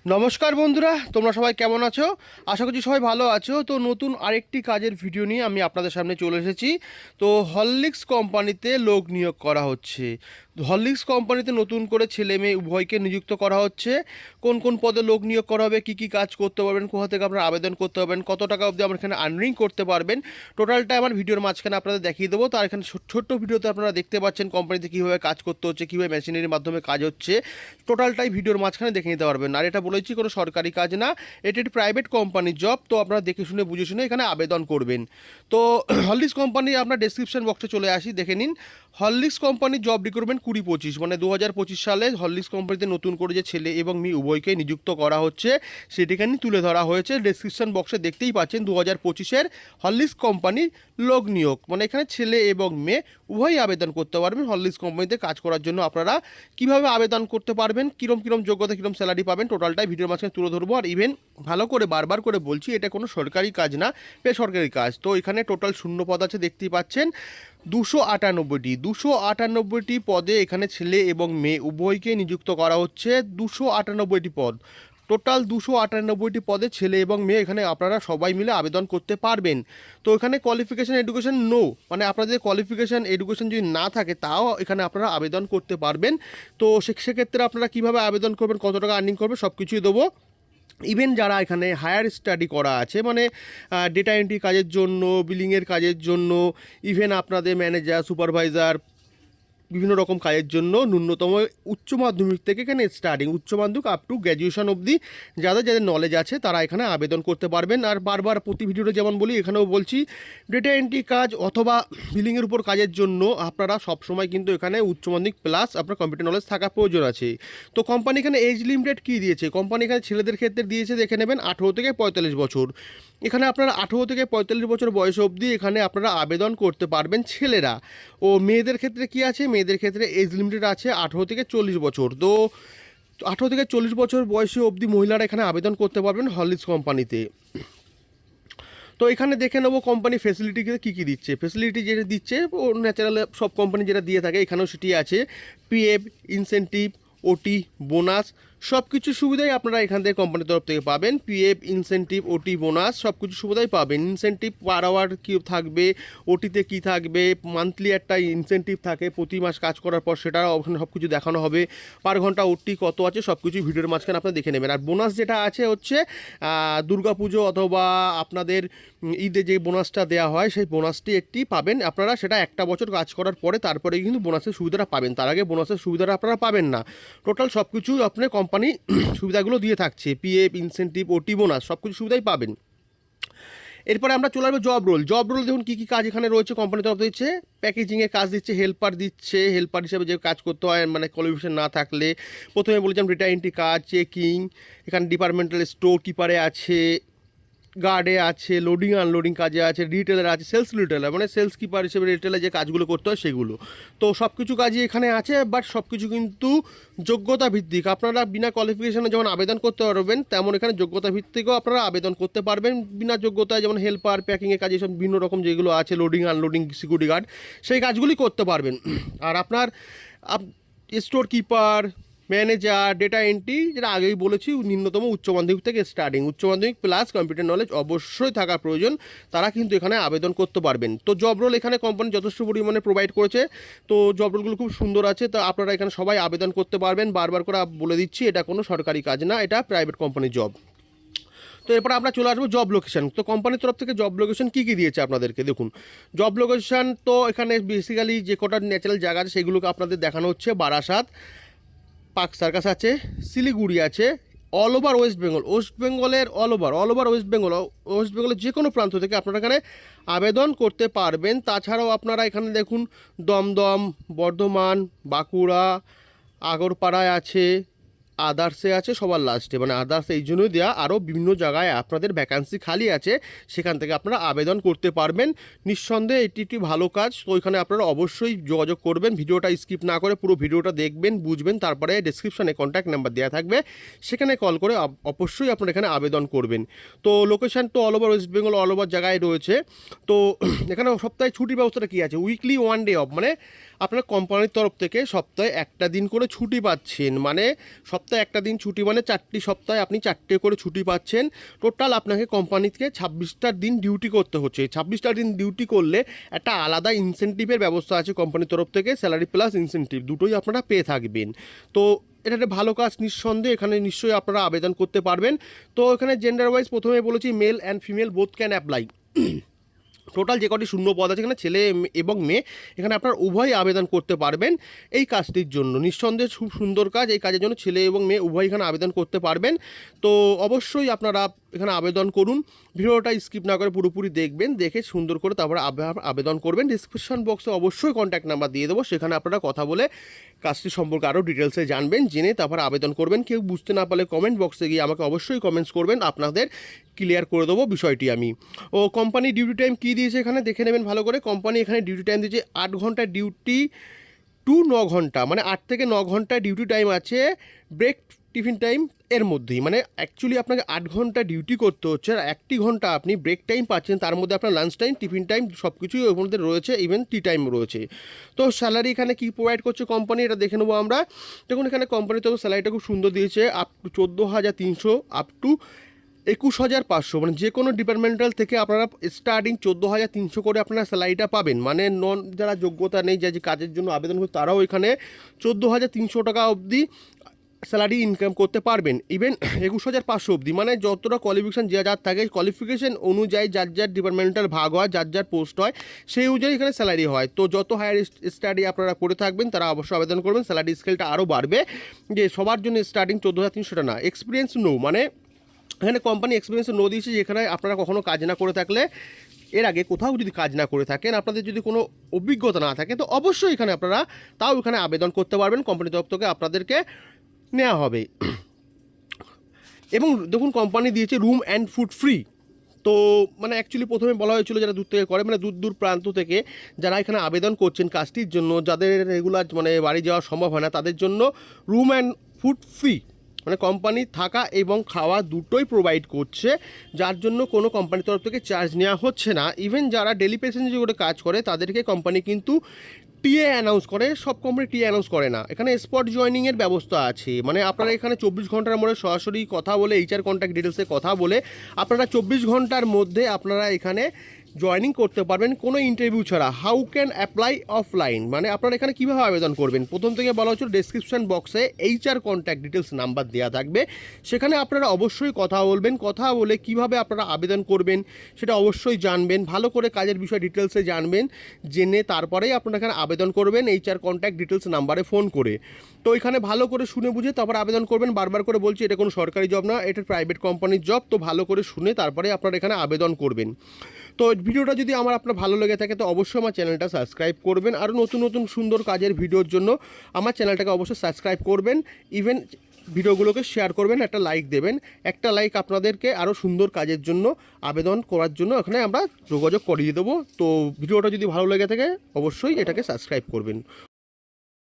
নমস্কার বন্ধুরা, তোমরা সবাই কেমন আছো? আশা করছি সবাই ভালো আছো। তো নতুন আরেকটি কাজের ভিডিও নিয়ে আমি আপনাদের সামনে চলে এসেছি। তো হরলিক্স কোম্পানিতে লোক নিয়োগ করা হচ্ছে। হরলিক্স কোম্পানিতে নতুন করে ছেলে মেয়ে উভয়কে নিযুক্ত করা হচ্ছে। কোন কোন পদে লোক নিয়োগ করা হবে, কী কী কাজ করতে পারবেন, কোথা থেকে আপনারা আবেদন করতে পারবেন, কত টাকা অবধি আপনারা এখানে আর্নিং করতে পারবেন, টোটালটা আমার ভিডিওর মাঝখানে আপনাদের দেখিয়ে দেবো। তার এখানে ছোট্ট ভিডিওতে আপনারা দেখতে পাচ্ছেন কোম্পানিতে কীভাবে কাজ করতে হচ্ছে, কীভাবে মেশিনারির মাধ্যমে কাজ হচ্ছে, টোটালটাই ভিডিওর মাঝখানে দেখে নিতে পারবেন। আর এটা বলেছি কোনো সরকারি কাজ না, এটি একটি প্রাইভেট কোম্পানির জব। তো আপনারা দেখে শুনে বুঝে শুনে এখানে আবেদন করবেন। তো হরলিক্স কোম্পানি আপনার ডেসক্রিপশন বক্সে চলে আসি, দেখে নিন। হরলিক্স কোম্পানির জব রিক্রুটমেন্ট 2025 মানে 2025 সালে হরলিক্স কোম্পানিতে নতুন করে যে ছেলে এবং মেয়ে উভয়কে নিযুক্ত করা হচ্ছে সেটিখানে তুলে ধরা হয়েছে। ডেসক্রিপশন বক্সে দেখতেই পাচ্ছেন 2025-এর হরলিক্স কোম্পানির লোক নিয়োগ, মানে এখানে ছেলে এবং মেয়ে উভয়ই আবেদন করতে পারবেন হরলিক্স কোম্পানিতে কাজ করার জন্য। আপনারা কিভাবে আবেদন করতে পারবেন, কিরম যোগ্যতা, কিরম স্যালারি পাবেন, টোটালটাই ভিডিওর মাঝখানে তুলে ধরবো। আর ইভেন ভালো করে বারবার করে বলছি, এটা কোনো সরকারি কাজ না, বেসরকারি কাজ। তো এখানে টোটাল শূন্য পদ আছে, দেখতেই পাচ্ছেন 298টি পদে এখানে ছেলে এবং মেয়ে উভয়কে নিযুক্ত করা হচ্ছে। 298টি পদ, টোটাল 298টি পদে ছেলে এবং মেয়ে এখানে আপনারা সবাই মিলে আবেদন করতে পারবেন। তো এখানে কোয়ালিফিকেশান এডুকেশন নো, মানে আপনাদের কোয়ালিফিকেশান এডুকেশন যদি না থাকে তাও এখানে আপনারা আবেদন করতে পারবেন। তো সেক্ষেত্রে আপনারা কীভাবে আবেদন করবেন, কত টাকা আর্নিং করবেন, সব কিছুই দেবো। ইভেন যারা এখানে হায়ার স্টাডি করা আছে, মানে ডেটা এন্ট্রি কাজের জন্য, বিলিংয়ের কাজের জন্য, ইভেন আপনাদের ম্যানেজার, সুপারভাইজার, বিভিন্ন রকম কাজের জন্য ন্যূনতম উচ্চ মাধ্যমিক থেকে এখানে স্টার্টিং উচ্চ মাধ্যমিক আপ টু গ্র্যাজুয়েশন অবধি যাদের নলেজ আছে তারা এখানে আবেদন করতে পারবেন। আর বারবার প্রতি ভিডিওতে যেমন বলি এখানেও বলছি, ডেটা এন্ট্রি কাজ অথবা বিলিংয়ের উপর কাজের জন্য আপনারা সবসময় কিন্তু এখানে উচ্চ মাধ্যমিক প্লাস আপনার কম্পিউটার নলেজ থাকা প্রয়োজন আছে। তো কোম্পানি এখানে এজ লিমিটেড কী দিয়েছে, কোম্পানি এখানে ছেলেদের ক্ষেত্রে দিয়েছে, দেখে নেবেন 18 থেকে 45 বছর। এখানে আপনারা 18 থেকে 45 বছর বয়স অবধি এখানে আপনারা আবেদন করতে পারবেন ছেলেরা। ও মেয়েদের ক্ষেত্রে কি আছে, মেয়েদের ক্ষেত্রে এজ লিমিটেড আছে 18 থেকে 40 বছর। তো 18 থেকে 40 বছর বয়সী অবধি মহিলারা এখানে আবেদন করতে পারবেন হরলিক্স কোম্পানিতে। তো এখানে দেখে নেবো কোম্পানি ফেসিলিটি কী কী দিচ্ছে। ফেসিলিটি যেটা দিচ্ছে ও ন্যাচারাল সব কোম্পানি যেটা দিয়ে থাকে এখানেও সেটি আছে। পিএফ, ইনসেন্টিভ, ওটি, বোনাস, সব কিছু সুবিধাই আপনারা এখান থেকে কোম্পানির তরফ থেকে পাবেন। পিএফ, ইনসেন্টিভ, ওটি, বোনাস সব কিছু সুবিধাই পাবেন। ইনসেন্টিভ পার আওয়ার কী থাকবে, ওটিতে কী থাকবে, মান্থলি একটা ইনসেন্টিভ থাকে প্রতি মাস কাজ করার পর, সেটা ওখানে সব কিছু দেখানো হবে। পার ঘন্টা ওটি কত আছে সব কিছু ভিডিওর মাঝখানে আপনারা দেখে নেবেন। আর বোনাস যেটা আছে হচ্ছে দুর্গাপুজো অথবা আপনাদের ঈদে যে বোনাসটা দেওয়া হয় সেই বোনাসটি একটি পাবেন আপনারা, সেটা একটা বছর কাজ করার পরে তারপরে কিন্তু বোনাসের সুবিধাটা পাবেন, তার আগে বোনাসের সুবিধাটা আপনারা পাবেন না। টোটাল সব কিছু আপনার কোম্পানি সুবিধাগুলো দিয়ে থাকছে, পিএফ, ইনসেন্টিভ, ওটি, বোনাস সব কিছু সুবিধাই পাবেন। এরপরে আমরা চলে আসবো জব রোল। জব রোল দেখুন কী কী কাজ এখানে রয়েছে, কোম্পানির তরফ দিচ্ছে। প্যাকেজিংয়ের কাজ দিচ্ছে, হেল্পার দিচ্ছে, হেল্পার হিসেবে যে কাজ করতে হয় মানে কোয়ালিফিকেশন না থাকলে। প্রথমে বলেছিলাম ডেটা এন্ট্রি কাজ, চেকিং, এখানে ডিপার্টমেন্টাল স্টোর কিপারে আছে, গার্ডে আছে, লোডিং আনলোডিং কাজে আছে, রিটেলার আছে, সেলস রিটেলার মানে সেলস কিপার হিসেবে রিটেলার যে কাজগুলো করতে হয় সেগুলো। তো সব কিছু কাজই এখানে আছে, বাট সব কিছু কিন্তু যোগ্যতা ভিত্তিক। আপনারা বিনা কোয়ালিফিকেশনে যেমন আবেদন করতে পারবেন, তেমন এখানে যোগ্যতা ভিত্তিকও আপনারা আবেদন করতে পারবেন। বিনা যোগ্যতায় যেমন হেল্পার, প্যাকিংয়ের কাজে সব বিভিন্ন রকম যেগুলো আছে, লোডিং আনলোডিং, সিকিউরিটি গার্ড, সেই কাজগুলি করতে পারবেন। আর আপনার store keeper, manager, data entry যেটা আগেই বলেছি, ন্যূনতম উচ্চ মাধ্যমিক থেকে স্টার্টিং, উচ্চ মাধ্যমিক প্লাস কম্পিউটার নলেজ অবশ্যই থাকা প্রয়োজন, তারা কিন্তু এখানে আবেদন করতে পারবেন। তো জব রোল এখানে কোম্পানি যথেষ্ট পরিমাণে প্রোভাইড করেছে। তো জব রোলগুলো খুব সুন্দর আছে, তো আপনারা এখানে সবাই আবেদন করতে পারবেন। বারবার করে বলে দিচ্ছি, এটা কোনো সরকারি কাজ না, এটা প্রাইভেট কোম্পানির জব। তো এরপর আমরা চলে আসবো জব লোকেশন। তো কোম্পানির তরফ থেকে জব লোকেশন কী কী দিয়েছে আপনাদেরকে দেখুন। জব লোকেশন তো এখানে বেসিক্যালি যে কটা ন্যাচারাল জায়গা আছে সেগুলোকে আপনাদের দেখানো হচ্ছে। বারাসাত, পার্ক সার্কাস আছে, শিলিগুড়ি আছে, all over West Bengal, West বেঙ্গলের অল ওভার ওয়েস্ট বেঙ্গলের যে কোনো প্রান্ত থেকে আপনারা এখানে আবেদন করতে পারবেন। তাছাড়াও আপনারা এখানে দেখুন দমদম, বর্ধমান, বাঁকুড়া, আগরপাড়ায় আছে, আদার্সে আছে সবার লাস্টে, মানে আদার্স এই জন্যই দেওয়া, আরও বিভিন্ন জায়গায় আপনাদের ভ্যাকান্সি খালি আছে, সেখান থেকে আপনারা আবেদন করতে পারবেন। নিঃসন্দেহে এটি একটি ভালো কাজ। তো এখানে আপনারা অবশ্যই যোগাযোগ করবেন, ভিডিওটা স্কিপ না করে পুরো ভিডিওটা দেখবেন, বুঝবেন, তারপরে ডেসক্রিপশানে কন্ট্যাক্ট নাম্বার দেওয়া থাকবে, সেখানে কল করে অবশ্যই আপনারা এখানে আবেদন করবেন। তো লোকেশান তো all over West Bengal, all over জায়গায় রয়েছে। তো এখানে সপ্তাহে ছুটির ব্যবস্থাটা কী আছে, উইকলি 1 ডে অফ, মানে আপনার কোম্পানির তরফ থেকে সপ্তাহে একটা দিন করে ছুটি পাচ্ছেন, মানে সপ্তাহে সপ্তাহে একটা দিন ছুটি, মানে 4টি সপ্তাহে আপনি 4টে করে ছুটি পাচ্ছেন। টোটাল আপনাকে কোম্পানি থেকে 26টা দিন ডিউটি করতে হচ্ছে। 26টা দিন ডিউটি করলে একটা আলাদা ইনসেনটিভের ব্যবস্থা আছে কোম্পানির তরফ থেকে, স্যালারি প্লাস ইনসেনটিভ দুটোই আপনারা পেয়ে থাকবেন। তো এটা একটা ভালো কাজ নিঃসন্দেহে, এখানে নিশ্চয়ই আপনারা আবেদন করতে পারবেন। তো এখানে জেন্ডার ওয়াইজ প্রথমে বলেছি male and female both can apply. Total যে কটি শূন্য পদ আছে এখানে ছেলে এবং মেয়ে, এখানে আপনার উভয়ই আবেদন করতে পারবেন এই কাজটির জন্য। নিঃসন্দেহে খুব সুন্দর কাজ, এই কাজের জন্য ছেলে এবং মেয়ে উভয় এখানে আবেদন করতে পারবেন। তো অবশ্যই আপনারা এখানে আবেদন করুন, ভিডিওটা স্কিপ না করে পুরোপুরি দেখবেন, দেখে সুন্দর করে তারপরে আবেদন করবেন। ডিসক্রিপশন বক্সে অবশ্যই কন্ট্যাক্ট নাম্বার দিয়ে দেবো, সেখানে আপনারা কথা বলে কাজটি সম্পর্কে আরও ডিটেলসে জানবেন, জেনে তারপর আবেদন করবেন। কেউ বুঝতে না পারলে কমেন্ট বক্সে গিয়ে আমাকে অবশ্যই কমেন্টস করবেন, আপনাদের ক্লিয়ার করে দেবো বিষয়টি আমি। ও কোম্পানি ডিউটি টাইম কী দিয়েছে এখানে দেখে নেবেন ভালো করে। কোম্পানি এখানে ডিউটি টাইম দিয়েছে 8 ঘন্টা ডিউটি টু 9 ঘন্টা, মানে 8 থেকে 9 ঘন্টা ডিউটি টাইম আছে, ব্রেক টিফিন টাইম এর মধ্যেই। মানে অ্যাকচুয়ালি আপনাকে 8 ঘন্টা ডিউটি করতে হচ্ছে, আর 1টি ঘন্টা আপনি ব্রেক টাইম পাচ্ছেন, তার মধ্যে আপনার লাঞ্চ টাইম, টিফিন টাইম সব কিছুই ওর মধ্যে রয়েছে, ইভেন টি টাইম রয়েছে। তো স্যালারি এখানে কী প্রোভাইড করছে কোম্পানি এটা দেখে নেবো আমরা। দেখুন এখানে কোম্পানি তো স্যালারিটা খুব সুন্দর দিয়েছে, আপ টু 14,300 আপ টু 21,500, মানে যে কোনো ডিপার্টমেন্টাল থেকে আপনারা স্টার্টিং 14,300 করে আপনারা স্যালারিটা পাবেন। মানে নন যারা যোগ্যতা নেই, যে কাজের জন্য আবেদন করছে তারাও এখানে 14,300 টাকা অবধি স্যালারি ইনকাম করতে পারবেন। ইভেন 21,500 অবধি, মানে যতটা কোয়ালিফিকেশান যে যার থাকে কোয়ালিফিকেশান অনুযায়ী যার যার ডিপার্টমেন্টাল ভাগ হয়, যার যার পোস্ট হয় সেই অনুযায়ী এখানে স্যালারি হয়। তো যত হায়ার স্টাডি আপনারা করে থাকবেন তারা অবশ্যই আবেদন করবেন, স্যালারি স্কেলটা আরও বাড়বে। যে সবার জন্য স্টার্টিং 14,300 না, এক্সপিরিয়েন্স নো, মানে এখানে কোম্পানি এক্সপিরিয়েন্স নো দিয়েছে, যেখানে আপনারা কখনো কাজ না করে থাকলে, এর আগে কোথাও যদি কাজ না করে থাকেন, আপনাদের যদি কোনো অভিজ্ঞতা না থাকে, তো অবশ্যই এখানে আপনারা তাও এখানে আবেদন করতে পারবেন, কোম্পানির তরফ থেকে আপনাদেরকে নেওয়া হবে। এবং দেখুন কোম্পানি দিয়েছে রুম অ্যান্ড ফুড ফ্রি। তো মানে অ্যাকচুয়ালি প্রথমে বলা হয়েছিল যারা দূর থেকে করে, মানে দূর দূর প্রান্ত থেকে যারা এখানে আবেদন করছেন কাজটির জন্য, যাদের রেগুলার মানে বাড়ি যাওয়া সম্ভব হয় না, তাদের জন্য রুম অ্যান্ড ফুড ফ্রি, মানে কোম্পানি থাকা এবং খাওয়া দুটোই প্রোভাইড করছে, যার জন্য কোনো কোম্পানির তরফ থেকে চার্জ নেওয়া হচ্ছে না। ইভেন যারা ডেলি প্যাসেঞ্জার করে কাজ করে তাদেরকে কোম্পানি কিন্তু টিএ অ্যানাউন্স করে, সব কোম্পানি টিএ অ্যানাউন্স করে না। এখানে স্পট জয়েনিংয়ের ব্যবস্থা আছে, মানে আপনারা এখানে 24 ঘন্টার মধ্যে সরাসরি কথা বলে এইচআর কন্ট্যাক্ট ডিটেলসে কথা বলে আপনারা 24 ঘন্টার মধ্যে আপনারা এখানে জয়েনিং করতে পারবেন কোনো ইন্টারভিউ ছাড়া। হাউ ক্যান অ্যাপ্লাই অফলাইন, মানে আপনারা এখানে কীভাবে আবেদন করবেন, প্রথম থেকে বলা হচ্ছিল ডেসক্রিপশন বক্সে এইচআর কন্ট্যাক্ট ডিটেলস নাম্বার দেওয়া থাকবে, সেখানে আপনারা অবশ্যই কথা বলবেন, কথা বলে কিভাবে আপনারা আবেদন করবেন সেটা অবশ্যই জানবেন, ভালো করে কাজের বিষয় ডিটেলসে জানবেন, জেনে তারপরেই আপনারা এখানে আবেদন করবেন এইচআর কন্ট্যাক্ট ডিটেলস নাম্বারে ফোন করে। তো এখানে ভালো করে শুনে বুঝে তারপর আবেদন করবেন। বারবার করে বলছি এটা কোনো সরকারি জব না, এটা প্রাইভেট কোম্পানির জব। তো ভালো করে শুনে তারপরে আপনারা এখানে আবেদন করবেন। তো ভিডিওটা যদি আপনার ভালো লেগে থাকে তো অবশ্যই আমার চ্যানেলটা সাবস্ক্রাইব করবেন, আরও নতুন নতুন সুন্দর কাজের ভিডিওর জন্য আমার চ্যানেলটাকে অবশ্যই সাবস্ক্রাইব করবেন, ইভেন ভিডিওগুলোকে শেয়ার করবেন, একটা লাইক দেবেন। একটা লাইক আপনাদেরকে আরও সুন্দর কাজের জন্য আবেদন করার জন্য এখানে আমরা যোগাযোগ করিয়ে দেবো। তো ভিডিওটা যদি ভালো লেগে থাকে অবশ্যই এটাকে সাবস্ক্রাইব করবেন।